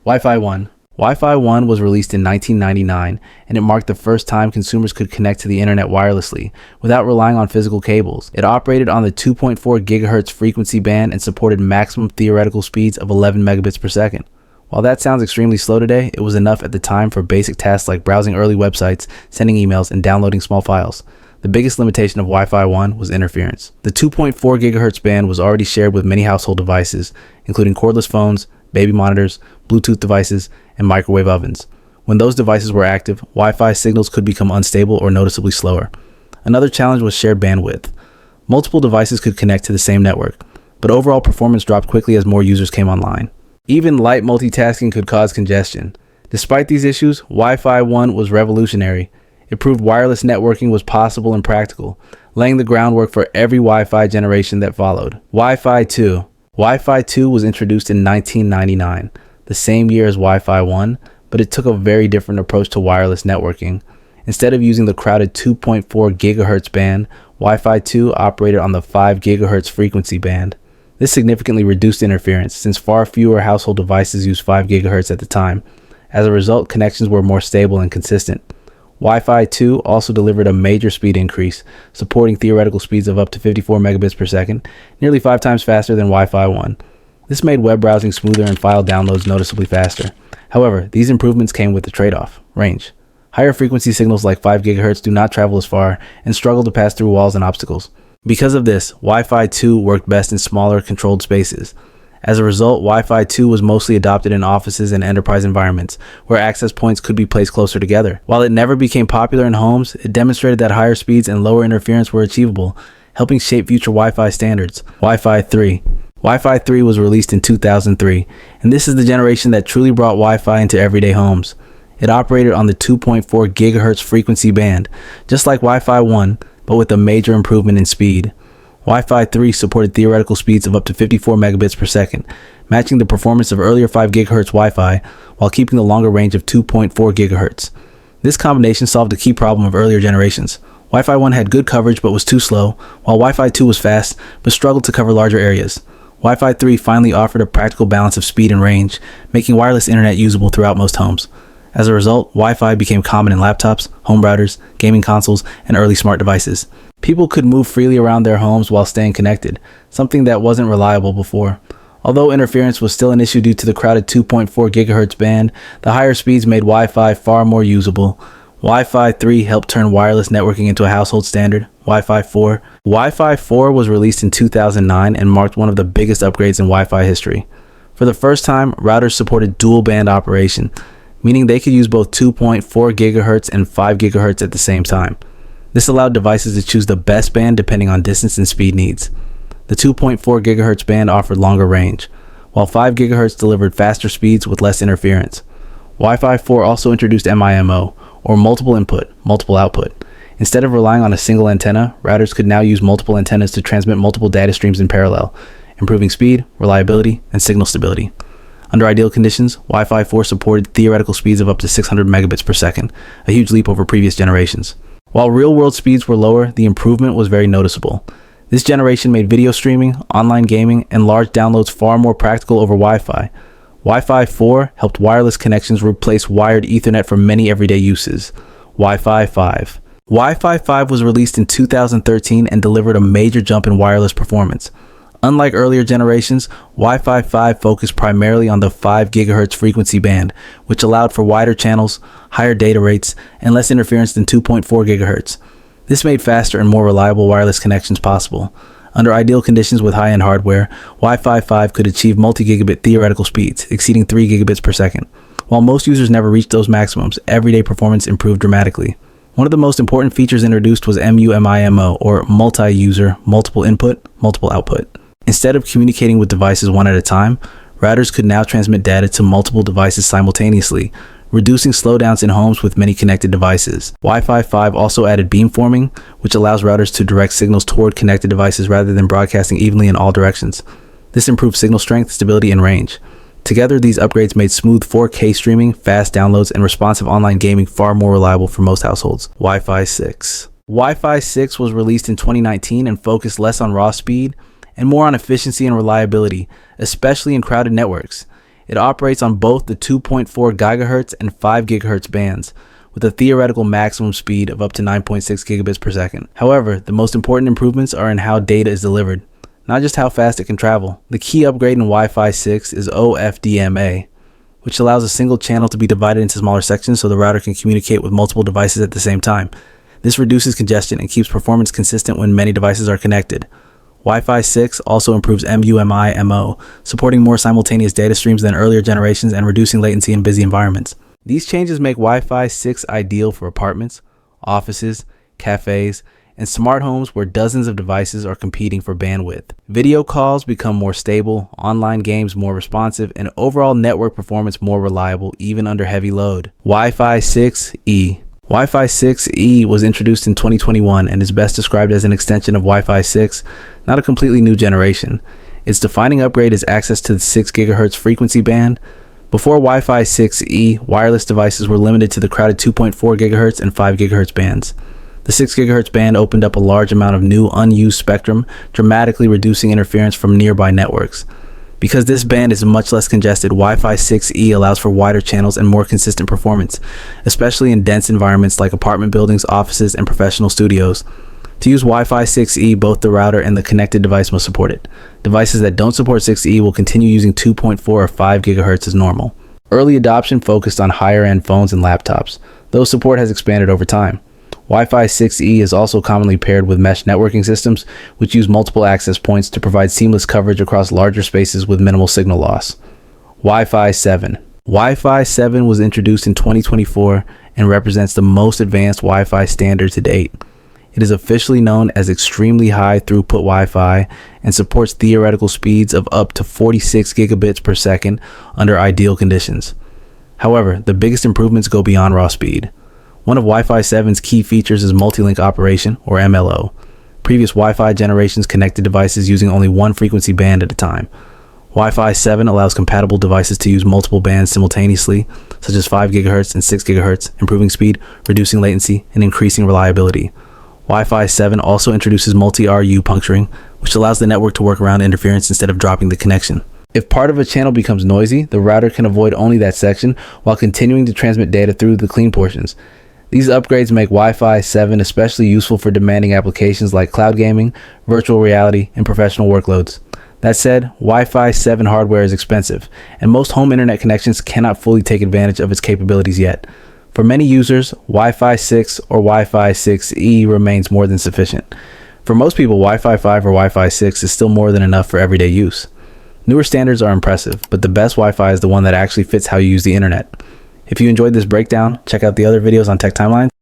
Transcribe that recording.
Wi-Fi 1. Wi-Fi 1 was released in 1999, and it marked the first time consumers could connect to the internet wirelessly without relying on physical cables. It operated on the 2.4 GHz frequency band and supported maximum theoretical speeds of 11 megabits per second. While that sounds extremely slow today, it was enough at the time for basic tasks like browsing early websites, sending emails, and downloading small files. The biggest limitation of Wi-Fi 1 was interference. The 2.4 GHz band was already shared with many household devices, including cordless phones, baby monitors, Bluetooth devices, and microwave ovens. When those devices were active, Wi-Fi signals could become unstable or noticeably slower. Another challenge was shared bandwidth. Multiple devices could connect to the same network, but overall performance dropped quickly as more users came online. Even light multitasking could cause congestion. Despite these issues, Wi-Fi 1 was revolutionary. It proved wireless networking was possible and practical, laying the groundwork for every Wi-Fi generation that followed. Wi-Fi 2. Wi-Fi 2 was introduced in 1999, the same year as Wi-Fi 1, but it took a very different approach to wireless networking. Instead of using the crowded 2.4 GHz band, Wi-Fi 2 operated on the 5 GHz frequency band. This significantly reduced interference, since far fewer household devices used 5 GHz at the time. As a result, connections were more stable and consistent. Wi-Fi 2 also delivered a major speed increase, supporting theoretical speeds of up to 54 megabits per second, nearly 5 times faster than Wi-Fi 1. This made web browsing smoother and file downloads noticeably faster. However, these improvements came with a trade-off: range. Higher frequency signals like 5 GHz do not travel as far and struggle to pass through walls and obstacles. Because of this, Wi-Fi 2 worked best in smaller, controlled spaces. As a result, Wi-Fi 2 was mostly adopted in offices and enterprise environments, where access points could be placed closer together. While it never became popular in homes, it demonstrated that higher speeds and lower interference were achievable, helping shape future Wi-Fi standards. Wi-Fi 3. Wi-Fi 3 was released in 2003, and this is the generation that truly brought Wi-Fi into everyday homes. It operated on the 2.4 GHz frequency band, just like Wi-Fi 1, but with a major improvement in speed. Wi-Fi 3 supported theoretical speeds of up to 54 megabits per second, matching the performance of earlier 5 GHz Wi-Fi while keeping the longer range of 2.4 GHz. This combination solved a key problem of earlier generations. Wi-Fi 1 had good coverage but was too slow, while Wi-Fi 2 was fast but struggled to cover larger areas. Wi-Fi 3 finally offered a practical balance of speed and range, making wireless internet usable throughout most homes. As a result, Wi-Fi became common in laptops, home routers, gaming consoles, and early smart devices. People could move freely around their homes while staying connected, something that wasn't reliable before. Although interference was still an issue due to the crowded 2.4 GHz band, the higher speeds made Wi-Fi far more usable. Wi-Fi 3 helped turn wireless networking into a household standard. Wi-Fi 4. Wi-Fi 4 was released in 2009 and marked one of the biggest upgrades in Wi-Fi history. For the first time, routers supported dual band operation, meaning they could use both 2.4 GHz and 5 GHz at the same time. This allowed devices to choose the best band depending on distance and speed needs. The 2.4 GHz band offered longer range, while 5 GHz delivered faster speeds with less interference. Wi-Fi 4 also introduced MIMO, or multiple input, multiple output. Instead of relying on a single antenna, routers could now use multiple antennas to transmit multiple data streams in parallel, improving speed, reliability, and signal stability. Under ideal conditions, Wi-Fi 4 supported theoretical speeds of up to 600 megabits per second, a huge leap over previous generations. While real-world speeds were lower, the improvement was very noticeable. This generation made video streaming, online gaming, and large downloads far more practical over Wi-Fi. Wi-Fi 4 helped wireless connections replace wired Ethernet for many everyday uses. Wi-Fi 5. Wi-Fi 5 was released in 2013 and delivered a major jump in wireless performance. Unlike earlier generations, Wi-Fi 5 focused primarily on the 5 GHz frequency band, which allowed for wider channels, higher data rates, and less interference than 2.4 GHz. This made faster and more reliable wireless connections possible. Under ideal conditions with high-end hardware, Wi-Fi 5 could achieve multi-gigabit theoretical speeds, exceeding 3 gigabits per second. While most users never reached those maximums, everyday performance improved dramatically. One of the most important features introduced was MIMO, or multi-user, multiple input, multiple output. Instead of communicating with devices one at a time, routers could now transmit data to multiple devices simultaneously, reducing slowdowns in homes with many connected devices. Wi-Fi 5 also added beamforming, which allows routers to direct signals toward connected devices rather than broadcasting evenly in all directions. This improved signal strength, stability, and range. Together, these upgrades made smooth 4K streaming, fast downloads, and responsive online gaming far more reliable for most households. Wi-Fi 6. Wi-Fi 6 was released in 2019 and focused less on raw speed and more on efficiency and reliability, especially in crowded networks. It operates on both the 2.4 GHz and 5 GHz bands, with a theoretical maximum speed of up to 9.6 gigabits per second. However, the most important improvements are in how data is delivered, not just how fast it can travel. The key upgrade in Wi-Fi 6 is OFDMA, which allows a single channel to be divided into smaller sections so the router can communicate with multiple devices at the same time. This reduces congestion and keeps performance consistent when many devices are connected. Wi-Fi 6 also improves MIMO, supporting more simultaneous data streams than earlier generations and reducing latency in busy environments. These changes make Wi-Fi 6 ideal for apartments, offices, cafes, and smart homes where dozens of devices are competing for bandwidth. Video calls become more stable, online games more responsive, and overall network performance more reliable even under heavy load. Wi-Fi 6E. Wi-Fi 6E was introduced in 2021 and is best described as an extension of Wi-Fi 6, not a completely new generation. Its defining upgrade is access to the 6 GHz frequency band. Before Wi-Fi 6E, wireless devices were limited to the crowded 2.4 GHz and 5 GHz bands. The 6 GHz band opened up a large amount of new unused spectrum, dramatically reducing interference from nearby networks. Because this band is much less congested, Wi-Fi 6E allows for wider channels and more consistent performance, especially in dense environments like apartment buildings, offices, and professional studios. To use Wi-Fi 6E, both the router and the connected device must support it. Devices that don't support 6E will continue using 2.4 or 5 GHz as normal. Early adoption focused on higher-end phones and laptops, though support has expanded over time. Wi-Fi 6E is also commonly paired with mesh networking systems, which use multiple access points to provide seamless coverage across larger spaces with minimal signal loss. Wi-Fi 7. Wi-Fi 7 was introduced in 2024 and represents the most advanced Wi-Fi standard to date. It is officially known as extremely high throughput Wi-Fi and supports theoretical speeds of up to 46 gigabits per second under ideal conditions. However, the biggest improvements go beyond raw speed. One of Wi-Fi 7's key features is multi-link operation, or MLO. Previous Wi-Fi generations connected devices using only one frequency band at a time. Wi-Fi 7 allows compatible devices to use multiple bands simultaneously, such as 5 GHz and 6 GHz, improving speed, reducing latency, and increasing reliability. Wi-Fi 7 also introduces multi-RU puncturing, which allows the network to work around interference instead of dropping the connection. If part of a channel becomes noisy, the router can avoid only that section while continuing to transmit data through the clean portions. These upgrades make Wi-Fi 7 especially useful for demanding applications like cloud gaming, virtual reality, and professional workloads. That said, Wi-Fi 7 hardware is expensive, and most home internet connections cannot fully take advantage of its capabilities yet. For many users, Wi-Fi 6 or Wi-Fi 6E remains more than sufficient. For most people, Wi-Fi 5 or Wi-Fi 6 is still more than enough for everyday use. Newer standards are impressive, but the best Wi-Fi is the one that actually fits how you use the internet. If you enjoyed this breakdown, check out the other videos on Tech Timelines.